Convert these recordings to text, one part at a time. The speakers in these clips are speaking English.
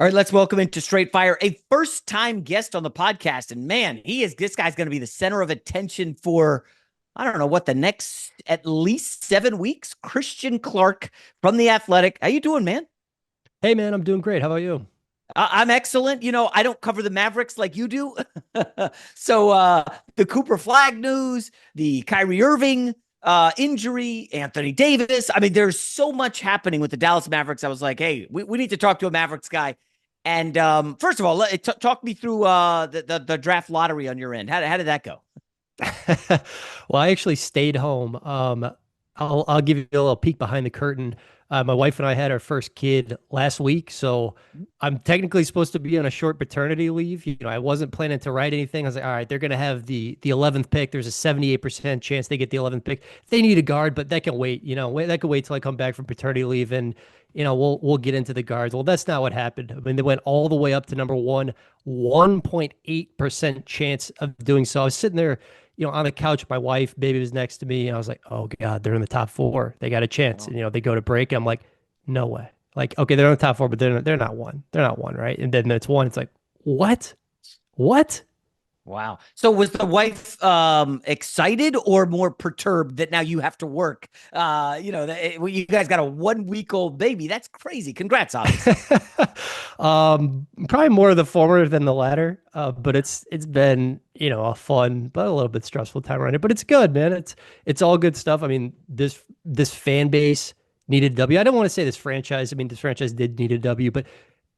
All right, let's welcome into Straight Fire a first-time guest on the podcast, and man, this guy's going to be the center of attention for I don't know what the next at least 7 weeks. Christian Clark from The Athletic. How you doing, man? Hey man, I'm doing great. How about you? I'm excellent. I don't cover the Mavericks like you do, so the Cooper Flagg news, the Kyrie Irving injury, Anthony Davis. I mean, there's so much happening with the Dallas Mavericks. I was like, hey, we need to talk to a Mavericks guy. And first of all, talk me through the draft lottery on your end. How did that go? Well, I actually stayed home. I'll give you a little peek behind the curtain. My wife and I had our first kid last week, so I'm technically supposed to be on a short paternity leave. I wasn't planning to write anything. I was like, all right, they're going to have the 11th pick. There's a 78% chance they get the 11th pick. They need a guard, but that can wait. That can wait till I come back from paternity leave, and we'll get into the guards. Well, that's not what happened. I mean, they went all the way up to number one, 1.8% chance of doing so. I was sitting there on the couch, my wife, baby was next to me, and I was like, oh God, they're in the top four. They got a chance. Wow. And they go to break, and I'm like, no way. Like, okay, they're in the top four, but they're not one. They're not one, right? And then it's one. It's like, what? What? Wow. So was the wife excited or more perturbed that now you have to work? You guys got a 1 week old baby. That's crazy. Congrats, obviously. Probably more of the former than the latter. But it's been, a fun but a little bit stressful time around it. But it's good, man. It's all good stuff. I mean, this fan base needed a W. I don't want to say this franchise. I mean, this franchise did need a W, but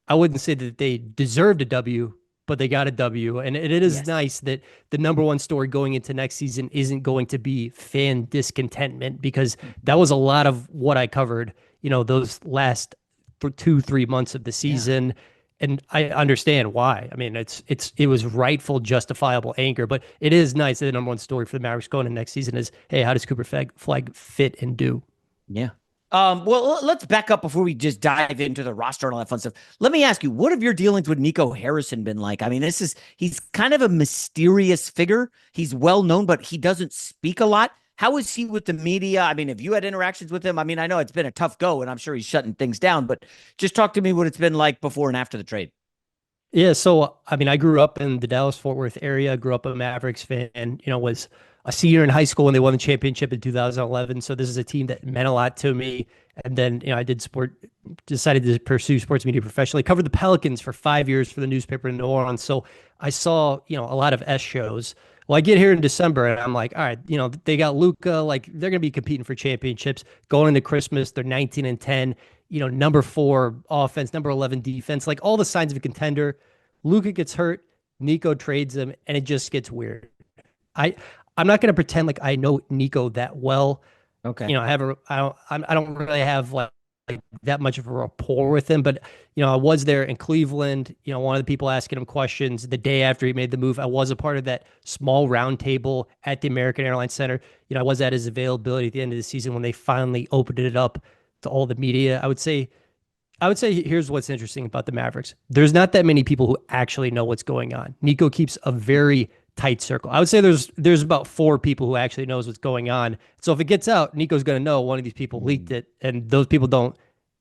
I wouldn't say that they deserved a W, but they got a W. And it is Yes. nice that the number one story going into next season isn't going to be fan discontentment, because that was a lot of what I covered, those last 2-3 months of the Yeah. season. And I understand why. I mean, it was rightful, justifiable anger, but it is nice that the number one story for the Mavericks going into next season is, hey, how does Cooper Flag fit and do? Yeah. Well, let's back up before we just dive into the roster and all that fun stuff. Let me ask you, what have your dealings with Nico Harrison been like? I mean, he's kind of a mysterious figure. He's well known, but he doesn't speak a lot. How is he with the media? I mean, have you had interactions with him? I mean, I know it's been a tough go, and I'm sure he's shutting things down, but just talk to me what it's been like before and after the trade. Yeah, so I mean, I grew up in the Dallas Fort Worth area. Grew up a Mavericks fan. Was a senior in high school when they won the championship in 2011. So this is a team that meant a lot to me. And then I decided to pursue sports media professionally. Covered the Pelicans for 5 years for the newspaper in New Orleans. So I saw a lot of S shows. Well, I get here in December and I'm like, all right, they got Luca, like they're going to be competing for championships. Going into Christmas, they're 19-10. Number 4 offense, number 11 defense, like all the signs of a contender. Luka gets hurt, Nico trades him, and it just gets weird. I I'm not going to pretend like I know Nico that well. Okay. I don't really have like that much of a rapport with him, but I was there in Cleveland. One of the people asking him questions the day after he made the move. I was a part of that small round table at the American Airlines Center. I was at his availability at the end of the season when they finally opened it up to all the media. I would say here's what's interesting about the Mavericks. There's not that many people who actually know what's going on. Nico keeps a very tight circle. I would say there's about 4 people who actually knows what's going on. So if it gets out, Nico's going to know one of these people leaked it, and those people don't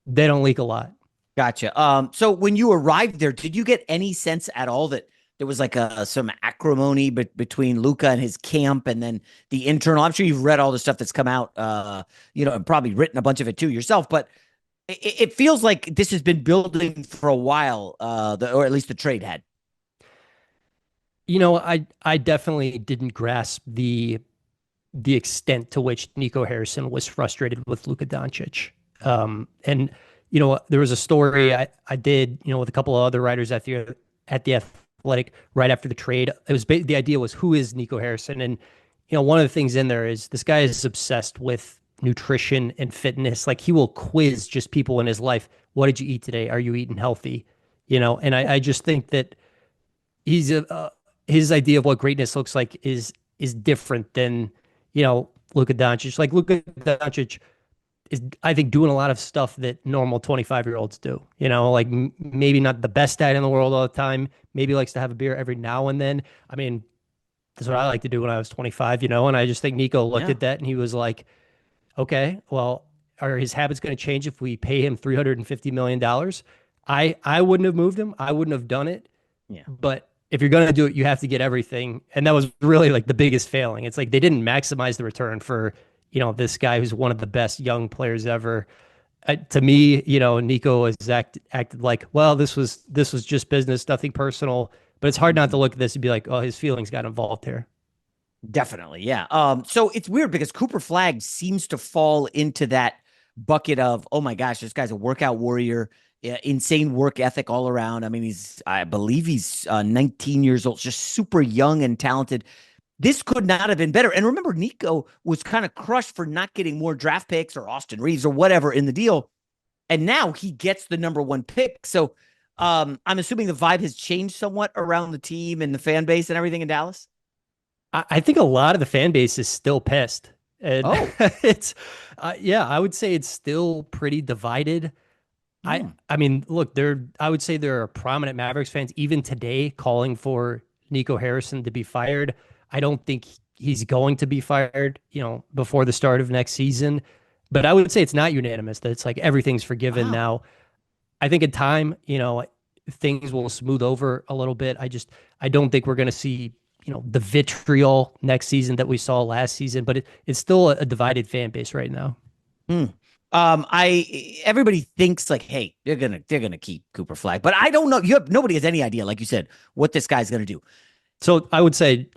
leak a lot. Gotcha. So when you arrived there, did you get any sense at all that there was like some acrimony between Luca and his camp, and then the internal? I'm sure you've read all the stuff that's come out, and probably written a bunch of it too yourself. But it feels like this has been building for a while, or at least the trade had. I definitely didn't grasp the extent to which Nico Harrison was frustrated with Luka Doncic. And there was a story I did, with a couple of other writers at the Athletic right after the trade. It was the idea was, who is Nico Harrison? And one of the things in there is this guy is obsessed with nutrition and fitness. Like, he will quiz just people in his life. What did you eat today? Are you eating healthy? And I just think that his idea of what greatness looks like is different than Luka Doncic. Like, Luka Doncic is, I think, doing a lot of stuff that normal 25-year-olds do. Like, maybe not the best diet in the world all the time. Maybe likes to have a beer every now and then. I mean, that's what I like to do when I was 25. And I just think Nico looked Yeah. at that and he was like, okay, well, are his habits going to change if we pay him $350 million? I wouldn't have moved him. I wouldn't have done it. Yeah. But if you're going to do it, you have to get everything. And that was really like the biggest failing. It's like they didn't maximize the return for, this guy who's one of the best young players ever. To me, Nico has acted like, well, this was just business, nothing personal. But it's hard not to look at this and be like, oh, his feelings got involved here. Definitely, yeah. So it's weird because Cooper Flagg seems to fall into that bucket of, oh my gosh, this guy's a workout warrior, insane work ethic all around. I mean, I believe he's 19 years old, just super young and talented. This could not have been better. And remember, Nico was kind of crushed for not getting more draft picks or Austin Reeves or whatever in the deal. And now he gets the number one pick. So I'm assuming the vibe has changed somewhat around the team and the fan base and everything in Dallas. I think a lot of the fan base is still pissed. And Oh, it's, yeah, I would say it's still pretty divided. I mean, look, I would say there are prominent Mavericks fans even today calling for Nico Harrison to be fired. I don't think he's going to be fired, before the start of next season. But I would say it's not unanimous that it's like everything's forgiven wow. now. I think in time, things will smooth over a little bit. I don't think we're going to see, the vitriol next season that we saw last season, but it's still a divided fan base right now. Hmm. Everybody thinks like, hey, they're gonna keep Cooper Flagg, but I don't know. Nobody has any idea, like you said, what this guy's gonna do. So I would say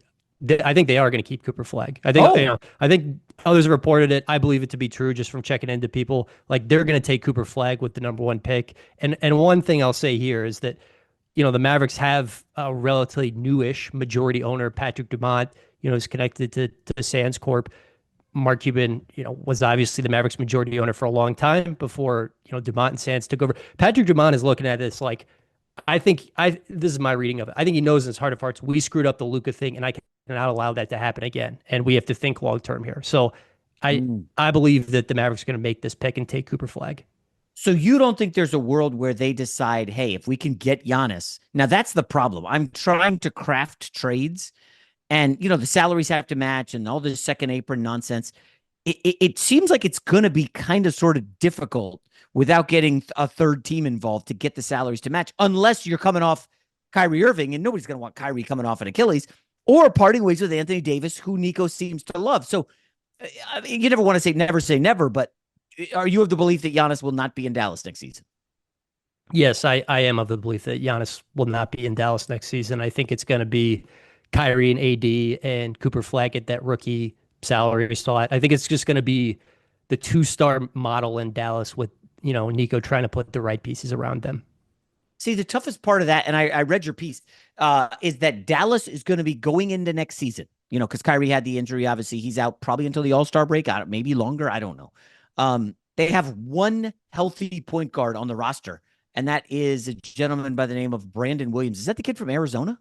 I think they are going to keep Cooper Flagg. Oh, I think others have reported it. I believe it to be true just from checking into people. Like they're going to take Cooper Flagg with the number one pick. And one thing I'll say here is that the Mavericks have a relatively newish majority owner, Patrick Dumont, is connected to Sands Corp. Mark Cuban, was obviously the Mavericks majority owner for a long time before, Dumont and Sands took over. Patrick Dumont is looking at this like, this is my reading of it. I think he knows in his heart of hearts, we screwed up the Luka thing and I cannot allow that to happen again. And we have to think long term here. So I, mm. I believe that the Mavericks are going to make this pick and take Cooper Flagg. So you don't think there's a world where they decide, hey, if we can get Giannis, now that's the problem. I'm trying to craft trades, and the salaries have to match, and all this second apron nonsense. It seems like it's going to be kind of sort of difficult without getting a third team involved to get the salaries to match, unless you're coming off Kyrie Irving, and nobody's going to want Kyrie coming off an Achilles, or parting ways with Anthony Davis, who Nico seems to love. So I mean, you never want to say never, but are you of the belief that Giannis will not be in Dallas next season? Yes, I am of the belief that Giannis will not be in Dallas next season. I think it's going to be Kyrie and AD and Cooper Flagg at that rookie salary slot. I think it's just going to be the two-star model in Dallas with, Nico trying to put the right pieces around them. See, the toughest part of that, and I read your piece, is that Dallas is going to be going into next season, because Kyrie had the injury. Obviously, he's out probably until the All-Star break, maybe longer. I don't know. They have one healthy point guard on the roster, and that is a gentleman by the name of Brandon Williams. Is that the kid from Arizona?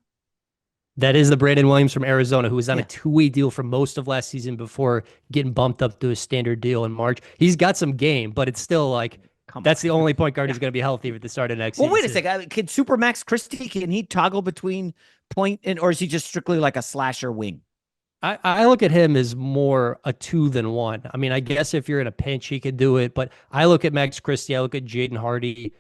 That is the Brandon Williams from Arizona, who was on a Yeah. two-way deal for most of last season before getting bumped up to a standard deal in March. He's got some game, but it's still like Come that's on. the only point guard who's going to be healthy at the start of next Well, season. wait a second. Can Supermax Christie, can he toggle between point and, or is he just strictly like a slasher wing? I look at him as more a two than one. I mean, I guess if you're in a pinch, he could do it. But I look at Max Christie, I look at Jaden Hardy.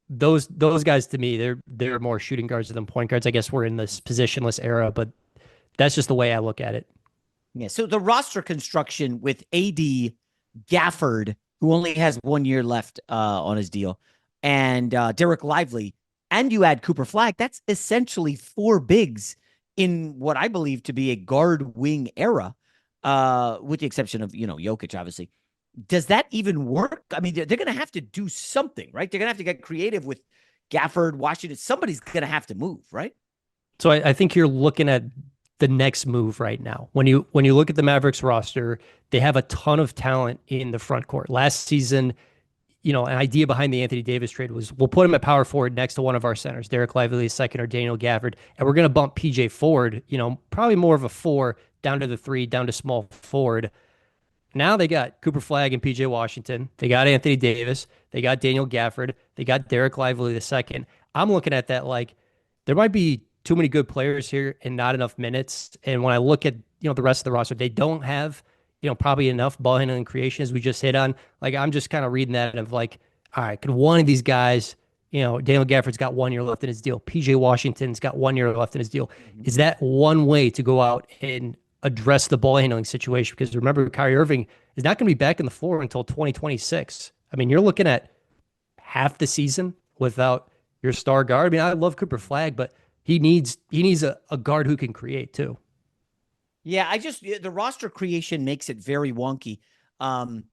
Those guys to me, they're more shooting guards than point guards. I guess we're in this positionless era, but that's just the way I look at it. Yeah. So the roster construction with AD, Gafford, who only has 1 year left on his deal, and Derek Lively, and you add Cooper Flagg, that's essentially four bigs in what I believe to be a guard wing era, with the exception of, Jokic, obviously. Does that even work? I mean, they're going to have to do something, right? They're going to have to get creative with Gafford, Washington. Somebody's going to have to move, right? So I think you're looking at the next move right now. When you look at the Mavericks roster, they have a ton of talent in the front court. Last season, an idea behind the Anthony Davis trade was we'll put him at power forward next to one of our centers, Derek Lively is second or Daniel Gafford, and we're going to bump PJ Ford, probably more of a four down to the three, down to small forward. Now they got Cooper Flagg and PJ Washington. They got Anthony Davis. They got Daniel Gafford. They got Derek Lively the second. I'm looking at that like there might be too many good players here and not enough minutes. And when I look at, the rest of the roster, they don't have, probably enough ball handling creation as we just hit on. Like, I'm just kind of reading that of like, all right, could one of these guys Daniel Gafford's got 1 year left in his deal. PJ Washington's got 1 year left in his deal. Mhm. Is that one way to go out and address the ball handling situation? Because remember, Kyrie Irving is not going to be back in the floor until 2026. I mean, you're looking at half the season without your star guard. I mean, I love Cooper Flagg, but he needs a guard who can create too. Yeah, the roster creation makes it very wonky. Um,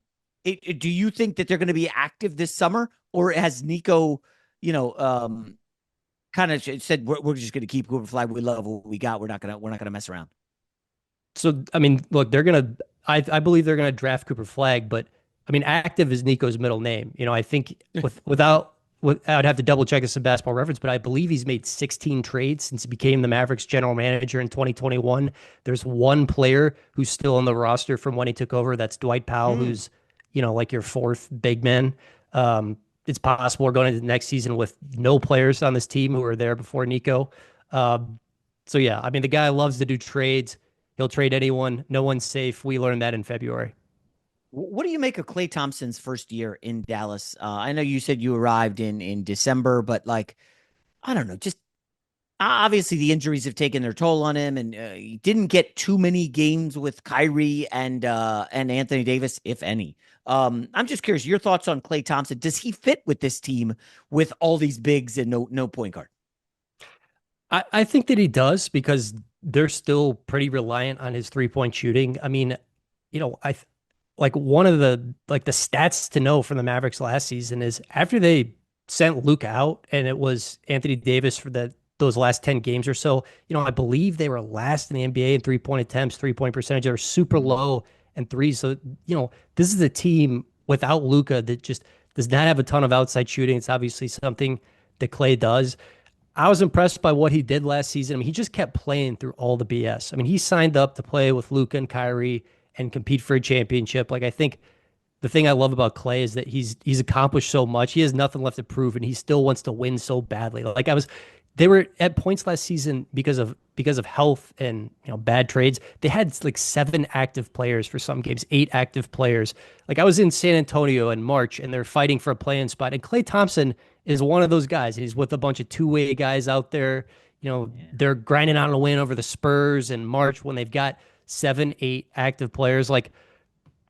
do you think that they're going to be active this summer, or has Nico, you know, kind of said we're just going to keep Cooper Flag. We love what we got. We're not gonna mess around. So I mean, look, they're gonna. I believe they're gonna draft Cooper Flagg, but I mean, active is Nico's middle name. I think I'd have to double check this in Basketball Reference, but I believe he's made 16 trades since he became the Mavericks general manager in 2021. There's one player who's still on the roster from when he took over. That's Dwight Powell, Hmm. who's like your fourth big man. It's possible we're going into the next season with no players on this team who were there before Nico. Um, so yeah, I mean, the guy loves to do trades. He'll trade anyone. No one's safe. We learned that in February. What do you make of Klay Thompson's first year in Dallas? I know you said you arrived in December, but like I don't know, just obviously the injuries have taken their toll on him, and he didn't get too many games with Kyrie and Anthony Davis, if any. I'm just curious your thoughts on Klay Thompson. Does he fit with this team with all these bigs and no point guard? I think that he does because they're still pretty reliant on his 3-point shooting. I mean, I like one of the stats to know from the Mavericks last season is after they sent Luke out and it was Anthony Davis for those last 10 games or so, I believe they were last in the NBA in 3-point attempts, 3-point percentage. They were super low and threes. So, this is a team without Luka that just does not have a ton of outside shooting. It's obviously something that Klay does. I was impressed by what he did last season. I mean, he just kept playing through all the BS. I mean, he signed up to play with Luka and Kyrie and compete for a championship. Like, I think the thing I love about Klay is that he's accomplished so much. He has nothing left to prove, and he still wants to win so badly. They were at points last season because of health and bad trades. They had like 7 active players for some games, 8 active players. Like I was in San Antonio in March, and they're fighting for a play-in spot, and Klay Thompson is one of those guys. He's with a bunch of two-way guys out there. They're grinding out a win over the Spurs in March when they've got 7, 8 active players. Like,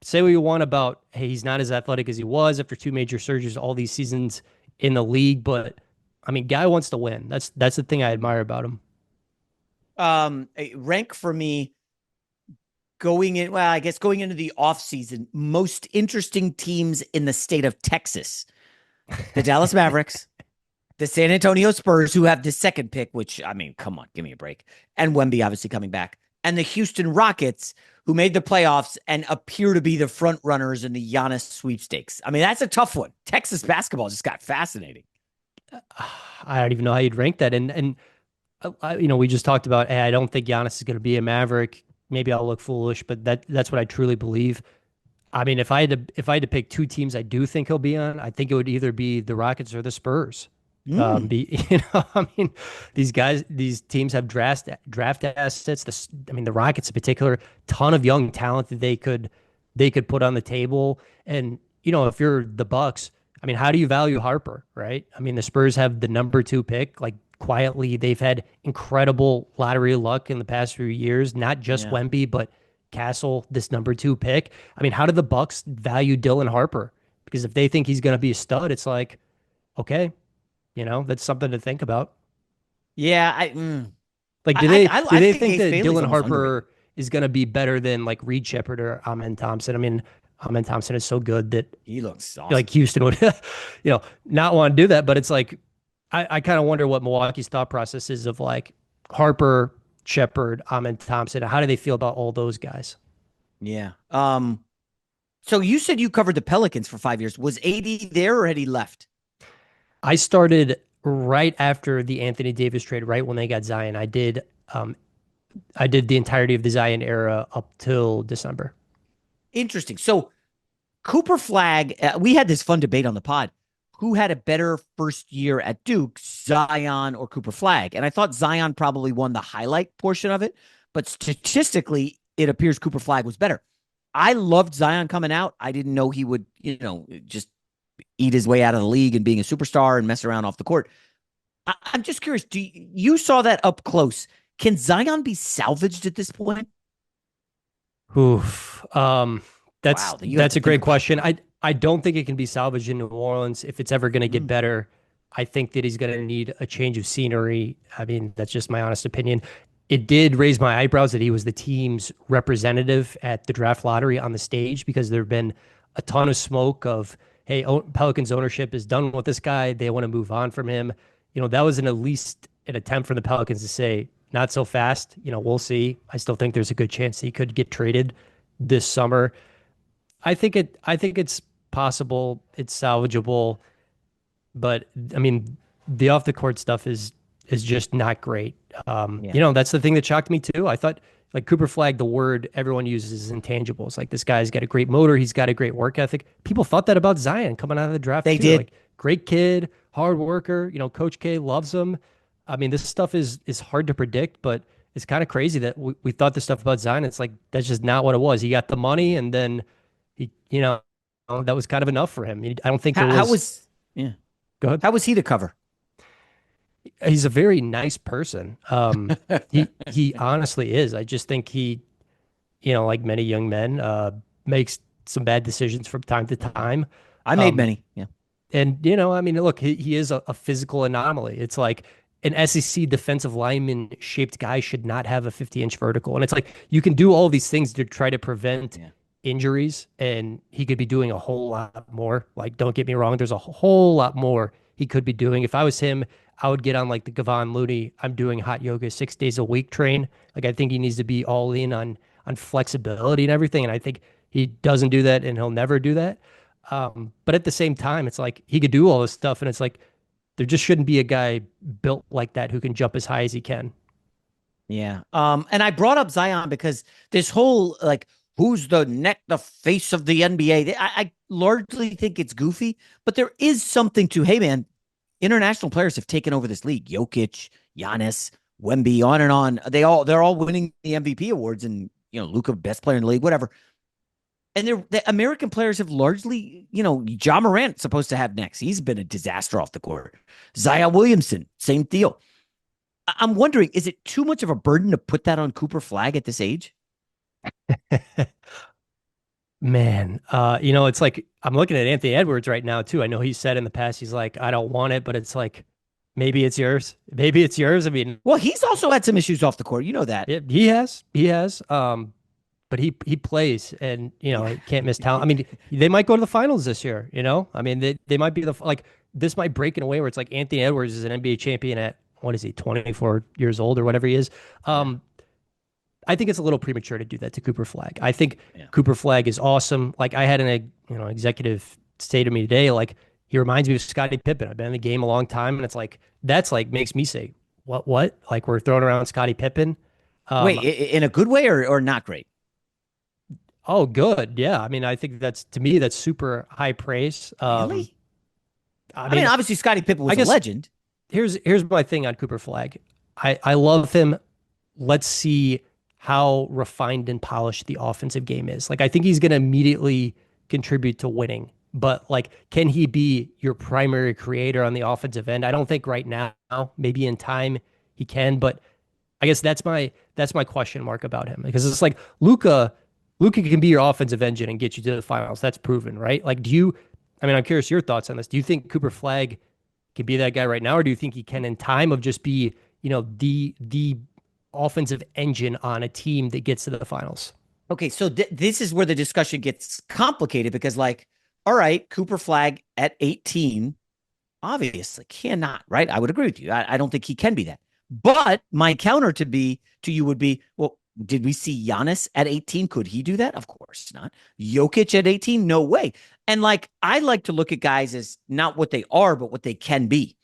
say what you want about, hey, he's not as athletic as he was after 2 major surgeries all these seasons in the league, but I mean, guy wants to win. That's the thing I admire about him. A rank for me going in. Well, I guess going into the offseason, most interesting teams in the state of Texas: the Dallas Mavericks, the San Antonio Spurs, who have the second pick, which, I mean, come on, give me a break. And Wemby obviously coming back. And the Houston Rockets, who made the playoffs and appear to be the front runners in the Giannis sweepstakes. I mean, that's a tough one. Texas basketball just got fascinating. I don't even know how you'd rank that. And we just talked about, hey, I don't think Giannis is going to be a Maverick. Maybe I'll look foolish, but that's what I truly believe. I mean, if I had to pick 2 teams I do think he'll be on, I think it would either be the Rockets or the Spurs. Mm. I mean, these teams have draft assets. I mean, the Rockets in particular, ton of young talent that they could put on the table. And if you're the Bucks, I mean, how do you value Harper, right? I mean, the Spurs have the number 2 pick. Like quietly, they've had incredible lottery luck in the past few years. Not just Yeah. Wemby, but Castle, this number 2 pick. I mean, how do the Bucks value Dylan Harper? Because if they think he's going to be a stud, it's like, okay, that's something to think about. Yeah. Like, do they do I they think think Ace that Bailey's Dylan almost underrated. Harper is going to be better than like Reed Shepard or Amen Thompson? I mean, Amen Thompson is so good that He looks like awesome. Houston would, not want to do that. But it's like I kind of wonder what Milwaukee's thought process is of like Harper, Shepard, Amen Thompson. How do they feel about all those guys? Yeah. So you said you covered the Pelicans for 5 years. Was AD there or had he left? I started right after the Anthony Davis trade, right when they got Zion. I did the entirety of the Zion era up till December. Interesting. So Cooper Flagg, we had this fun debate on the pod. Who had a better first year at Duke, Zion or Cooper Flagg? And I thought Zion probably won the highlight portion of it, but statistically, it appears Cooper Flagg was better. I loved Zion coming out. I didn't know he would, just eat his way out of the league and being a superstar and mess around off the court. I'm just curious. You saw that up close? Can Zion be salvaged at this point? Oof. Wow, you have That's to a great think about question. I don't think it can be salvaged in New Orleans if it's ever going to it. get better. I think that he's going to need a change of scenery. I mean, that's just my honest opinion. It did raise my eyebrows that he was the team's representative at the draft lottery on the stage because there have been a ton of smoke of, hey, Pelicans ownership is done with this guy. They want to move on from him. That was at least an attempt from the Pelicans to say, not so fast. We'll see. I still think there's a good chance he could get traded this summer. I think it's possible. It's salvageable, but I mean, the off the court stuff is just not great. Yeah. That's the thing that shocked me too. I thought like Cooper Flag, the word everyone uses is intangibles. Like this guy's got a great motor, he's got a great work ethic. People thought that about Zion coming out of the draft They too. did. Like great kid, hard worker. Coach K loves him. I mean, this stuff is hard to predict, but it's kind of crazy that we thought this stuff about Zion. It's like that's just not what it was. He got the money, and then he that was kind of enough for him. I don't think there How was. was yeah? Go ahead. How was he to cover? He's a very nice person. He honestly is. I just think he, like many young men, makes some bad decisions from time to time. I made Um, many. Yeah. and I mean, look, he is a physical anomaly. It's like an SEC defensive lineman shaped guy should not have a 50-inch vertical. And it's like you can do all these things to try to prevent Yeah. injuries, and he could be doing a whole lot more. Like, don't get me wrong, there's a whole lot more he could be doing. If I was him, I would get on like the Gavon Looney, I'm doing hot yoga 6 days a week train. Like I think he needs to be all in on flexibility and everything. And I think he doesn't do that and he'll never do that. But at the same time, it's like he could do all this stuff, and it's like there just shouldn't be a guy built like that who can jump as high as he can. Yeah. And I brought up Zion because this whole like who's the face of the NBA. I largely think it's goofy, but there is something to, hey man, international players have taken over this league. Jokic, Giannis, Wemby, on and on. They're all winning the MVP awards, and Luka, best player in the league, whatever. And the American players have largely, John Morant supposed to have next. He's been a disaster off the court. Zion Williamson, same deal. I'm wondering, is it too much of a burden to put that on Cooper Flagg at this age? Man, it's like I'm looking at Anthony Edwards right now too. I know he said in the past he's like, I don't want it, but it's like maybe it's yours. Maybe it's yours. I mean, Well, he's also had some issues off the court. You know that. he has. But he plays, and he can't miss talent. I mean, they might go to the finals this year. I mean, they might be like this might break in a way where it's like Anthony Edwards is an NBA champion at what is he, 24 years old or whatever he is. I think it's a little premature to do that to Cooper Flagg. I think Cooper Flagg is awesome. Like I had an executive say to me today, like he reminds me of Scottie Pippen. I've been in the game a long time, and it's like that's like makes me say, what? Like we're throwing around Scottie Pippen. Wait, in a good way or not great? Oh, good. Yeah. I mean, I think to me, that's super high praise. Really? I mean, mean, obviously Scottie Pippen was I a guess legend. here's my thing on Cooper Flagg. I love him. Let's see how refined and polished the offensive game is. Like, I think he's going to immediately contribute to winning, but like, can he be your primary creator on the offensive end? I don't think right now, maybe in time he can, but I guess that's my question mark about him, because it's like Luka can be your offensive engine and get you to the finals. That's proven, right? Like, I mean, I'm curious your thoughts on this. Do you think Cooper Flagg can be that guy right now, or do you think he can in time of just be, the offensive engine on a team that gets to the finals? Okay, so this is where the discussion gets complicated because, like, all right, Cooper Flagg at 18 obviously cannot, right? I would agree with you. I don't think he can be that. But my counter to you would be, well, did we see Giannis at 18? Could he do that? Of course not. Jokic at 18? No way. And like, I like to look at guys as not what they are, but what they can be.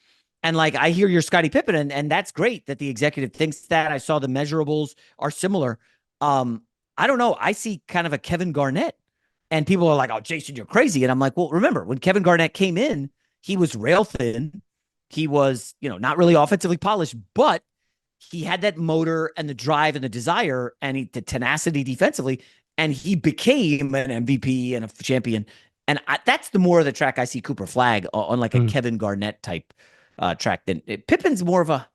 And like, I hear your Scottie Pippen, and that's great that the executive thinks that. I saw the measurables are similar. I don't know. I see kind of a Kevin Garnett, and people are like, oh, Jason, you're crazy. And I'm like, well, remember when Kevin Garnett came in, he was rail thin. He was, not really offensively polished, but he had that motor and the drive and the desire and the tenacity defensively, and he became an MVP and a champion. And that's the more of the track I see Cooper Flagg on like a Mm. Kevin Garnett type track than Pippen's more of a.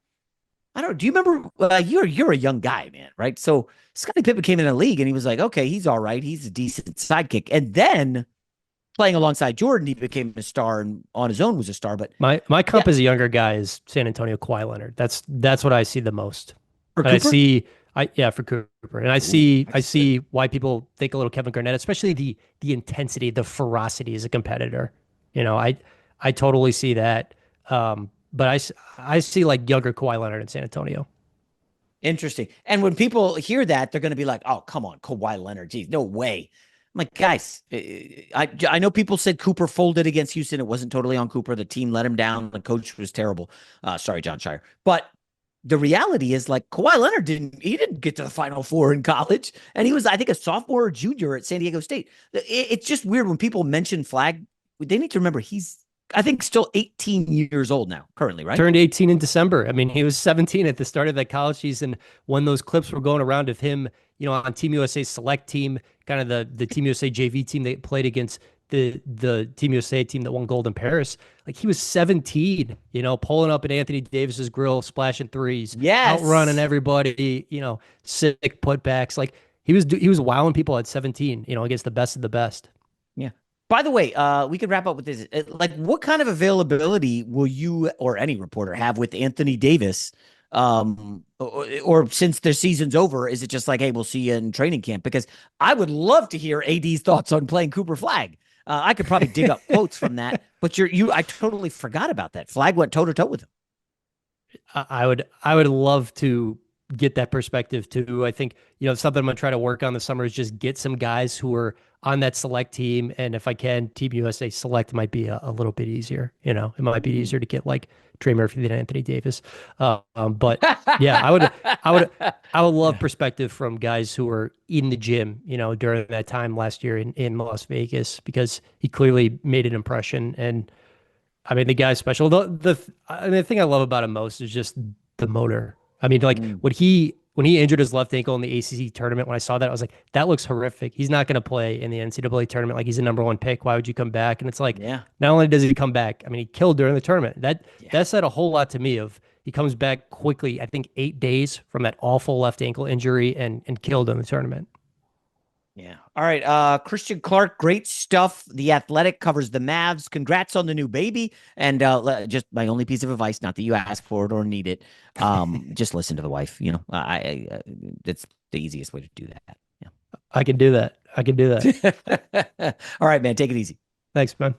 I don't. Do you remember? You're a young guy, man, right? So Scottie Pippen came in the league and he was like, okay, he's all right. He's a decent sidekick. And then playing alongside Jordan, he became a star and on his own was a star. But My yeah, comp as a younger guy is San Antonio Kawhi Leonard. That's what I see the most. for And I Cooper. see I yeah for Cooper. And I Ooh, see I nice. see why people think a little Kevin Garnett, especially the intensity, the ferocity as a competitor. I totally see that. But I see like younger Kawhi Leonard in San Antonio. Interesting. And when people hear that, they're going to be like, "Oh, come on, Kawhi Leonard. Geez, no way." I'm like, guys, I know people said Cooper folded against Houston. It wasn't totally on Cooper. The team let him down. The coach was terrible. Sorry, John Shire. But the reality is, like, Kawhi Leonard didn't get to the Final Four in college, and he was, I think, a sophomore or junior at San Diego State. It's just weird when people mention Flag. They need to remember he's, I think, still 18 years old now, currently, right? Turned 18 in December. I mean, he was 17 at the start of that college season when those clips were going around of him, on Team USA's select team, kind of the Team USA JV team that played against the Team USA team that won gold in Paris. Like he was 17, pulling up at Anthony Davis's grill, splashing threes, outrunning Yes. everybody, sick putbacks. Like he was wowing people at 17, against the best of the best. Yeah. By the way, we could wrap up with this. Like, what kind of availability will you or any reporter have with Anthony Davis? Or since the season's over, is it just like, hey, we'll see you in training camp? Because I would love to hear AD's thoughts on playing Cooper Flagg. I could probably dig up quotes from that, but I totally forgot about that. Flagg went toe to toe with him. I would love to get that perspective too. I think, something I'm going to try to work on this summer is just get some guys who are on that select team. And if I can, Team USA select might be a little bit easier. It might be easier to get like Trey Murphy than Anthony Davis. But yeah, I would love perspective from guys who were in the gym, during that time last year in Las Vegas, because he clearly made an impression. And I mean, the guy's special. The thing I love about him most is just the motor. I mean, like Mm, when he injured his left ankle in the ACC tournament, when I saw that, I was like, that looks horrific. He's not going to play in the NCAA tournament. Like he's a number one pick. Why would you come back? And it's like, yeah. not only does he come back, I mean, he killed during the tournament. Yeah. That said a whole lot to me. Of he comes back quickly. I think 8 days from that awful left ankle injury and killed in the tournament. Yeah. All right. Christian Clark, great stuff. The Athletic covers the Mavs. Congrats on the new baby. And just my only piece of advice, not that you ask for it or need it, just listen to the wife. It's the easiest way to do that. I can do that. I can do that. Yeah. All right, man. Take it easy. Thanks, man.